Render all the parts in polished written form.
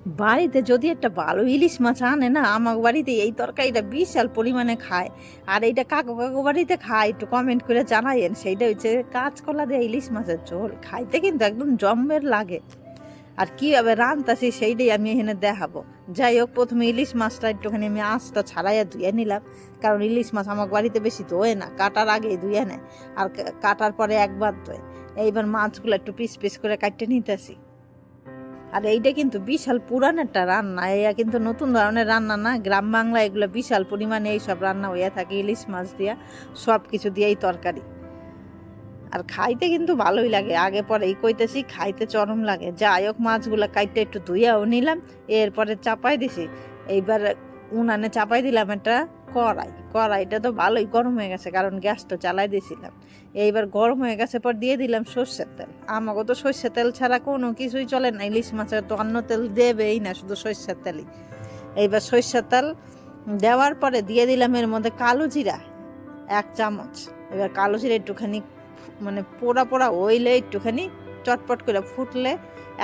বাড়িতে যদি একটা ভালো ইলিশ মাছ আনে না, আমার বাড়িতে এই তরকারিটা বিশাল পরিমাণে খায়। আর এইটা কাকু কাকু বাড়িতে খায়, একটু কমেন্ট করে জানাইয়েন। সেইটা হচ্ছে কাঁচকলা দিয়ে ইলিশ মাছের ঝোল, খাইতে কিন্তু একদম জম্মের লাগে। আর কীভাবে রান্তাছি সেইটাই আমি এখানে দেখাবো। যাই হোক, প্রথমে ইলিশ মাছটা একটুখানি আমি আঁচটা ছাড়াইয়া ধুয়ে নিলাম, কারণ ইলিশ মাছ আমার বাড়িতে বেশি ধোয় না, কাটার আগেই ধুয়ে নেয়, আর কাটার পরে একবার ধোয়। এইবার মাছগুলো একটু পিস পিস করে কাটতে নিতেছি। আর এইটা কিন্তু বিশাল পুরান একটা রান্না, এয়া কিন্তু নতুন ধরনের রান্না না। গ্রাম বাংলা এগুলো বিশাল পরিমাণে এইসব রান্না হইয়া থাকে, ইলিশ মাছ দিয়া সব কিছু দিয়েই তরকারি। আর খাইতে কিন্তু ভালোই লাগে, আগে পরে কইতেছি খাইতে চরম লাগে। যাই হোক, মাছগুলো কাইটে একটু ধুইয়াও নিলাম, এরপরে চাপাই দিছি। এইবার উনানে চাপাই দিলাম একটা কড়াইটা তো ভালোই গরম হয়ে গেছে, কারণ গ্যাসটা চালাই দিয়েছিলাম। এইবার গরম হয়ে গেছে পর দিয়ে দিলাম সর্ষের তেল। আমাকে তো সর্ষের তেল ছাড়া কোনো কিছুই চলে না, ইলিশ মাছের তো অন্য তেল দেবেই না, শুধু সর্ষের তেলই। এইবার সর্ষের তেল দেওয়ার পরে দিয়ে দিলাম এর মধ্যে কালো জিরা 1 চামচ। এবার কালো জিরা একটুখানি মানে পোড়া পোড়া হইলে, একটুখানি চটপট করে ফুটলে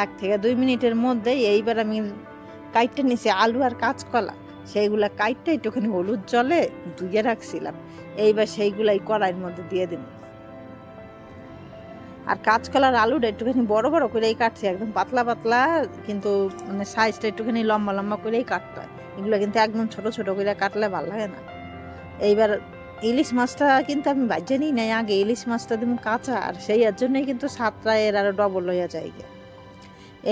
1 থেকে 2 মিনিটের মধ্যে এইবার আমি কাইটটা নিছি আলু আর কাঁচকলা, সেইগুলা কাইটটা একটুখানি হলুদ জলে ধুয়ে রাখছিলাম। এইবার সেইগুলাই কড়াইয়ের মধ্যে দিয়ে দিন। আর কাঁচকলার আলুটা একটুখানি বড় বড় করেই কাটছি, একদম পাতলা পাতলা, কিন্তু মানে সাইজটা একটুখানি লম্বা লম্বা করেই কাটতে হয়। এগুলো কিন্তু একদম ছোট ছোট করে কাটলে ভালো লাগে না। এইবার ইলিশ মাছটা কিন্তু আমি বাজ্যে নিই নাই, আগে ইলিশ মাছটা দিন কাঁচা, আর সেই এর জন্যই কিন্তু স্বাদটা এর আরও ডবল হইয়া যায়।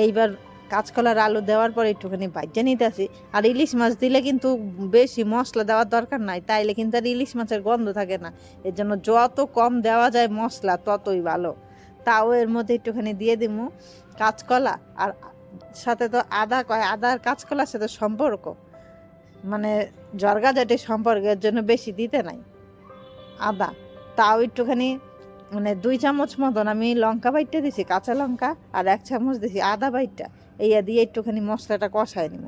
এইবার কাঁচকলার আলু দেওয়ার পরে একটুখানি বাজ্যে নিতে আসি। আর ইলিশ মাছ দিলে কিন্তু বেশি মশলা দেওয়ার দরকার নাই, তাইলে কিন্তু আর ইলিশ মাছের গন্ধ থাকে না। এর জন্য যত কম দেওয়া যায় মশলা ততই ভালো। তাও এর মধ্যে একটুখানি দিয়ে দিব কাঁচকলা, আর সাথে তো আদা কয়, আদার কাঁচকলার সাথে সম্পর্ক মানে জর্গা জাটি সম্পর্কের জন্য বেশি দিতে নাই আদা। তাও একটুখানি মানে 2 চামচ মতন আমি লঙ্কা বাইটটা দিছি, কাঁচা লঙ্কা, আর 1 চামচ দিছি আদা বাইটটা। এইয়া দিয়ে একটুখানি মশলাটা কষায় নিব।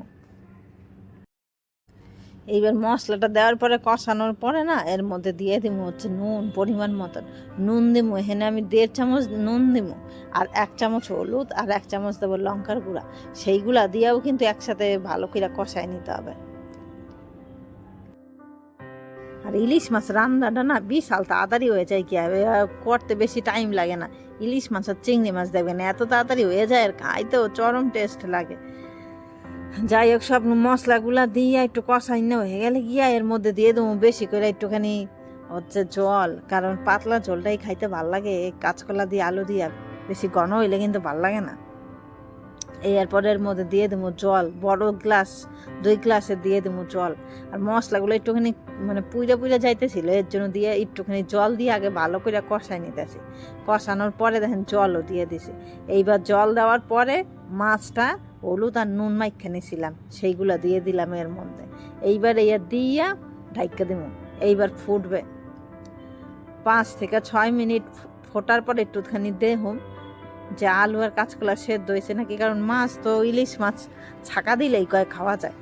এইবার মশলাটা দেওয়ার পরে কষানোর পরে না, এর মধ্যে দিয়ে দিব হচ্ছে নুন, পরিমাণ মতন নুন দিব। এখানে আমি 1.5 চামচ নুন দিব, আর 1 চামচ হলুদ, আর 1 চামচ দেবো লঙ্কার গুঁড়া। সেইগুলা দিয়েও কিন্তু একসাথে ভালো করে কষায় নিতে হবে। আর ইলিশ মাছ রান্নাটা না বিশাল তাড়াতাড়ি হয়ে যায়, কি হবে করতে বেশি টাইম লাগে না। ইলিশ মাছ আর চিংড়ি মাছ দেখবেন এত তাড়াতাড়ি হয়ে যায়, আর খাইতেও চরম টেস্ট লাগে। যাই হোক, সব মশলাগুলা দিয়ে একটু কষাইনা হয়ে গেলে গিয়া এর মধ্যে দিয়ে দেবো বেশি করে একটুখানি হচ্ছে জল, কারণ পাতলা ঝোলটাই খাইতে ভাল লাগে। কাঁচকলা দিয়ে আলু দিয়ে বেশি ঘন হইলে কিন্তু ভাল লাগে না। এরপরের মধ্যে দিয়ে দেবো জল, বড় গ্লাস 2 গ্লাসে দিয়ে দেবো জল। আর মশলাগুলো একটুখানি মানে পুইরা পুইরা যাইতেছিল, এর জন্য দিয়ে একটুখানি জল দিয়ে আগে ভালো করে কষাই নিতেছি। কষানোর পরে দেখেন জলও দিয়ে দিছি। এইবার জল দেওয়ার পরে মাছটা হলুদ আর নুন মাইখা নিছিলাম, সেইগুলো দিয়ে দিলাম এর মধ্যে। এইবার এইয়া দিয়া ঢাইকা দেবো। এইবার ফুটবে 5 থেকে 6 মিনিট। ফোটার পরে একটুখানি দেখুন যে আলু আর কাঁচকলা সেদ্ধ হয়েছে নাকি, কারণ মাছ তো ইলিশ মাছ ছাকা দিলেই কয় খাওয়া যায়।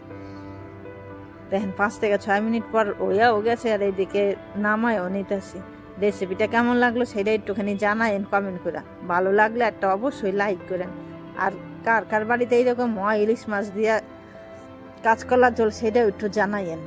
দেখেন 5 থেকে 6 মিনিট পর ওয়াও গেছে, আর এইদিকে নামায়ও নিতেছি। রেসিপিটা কেমন লাগলো সেটা একটুখানি জানায়েন কমেন্ট করে। ভালো লাগলে একটা অবশ্যই লাইক করেন। আর কার কার বাড়িতে এইরকম হয় ইলিশ মাছ দিয়া কাঁচকলার ঝোল সেটাও একটু জানাইয়েন।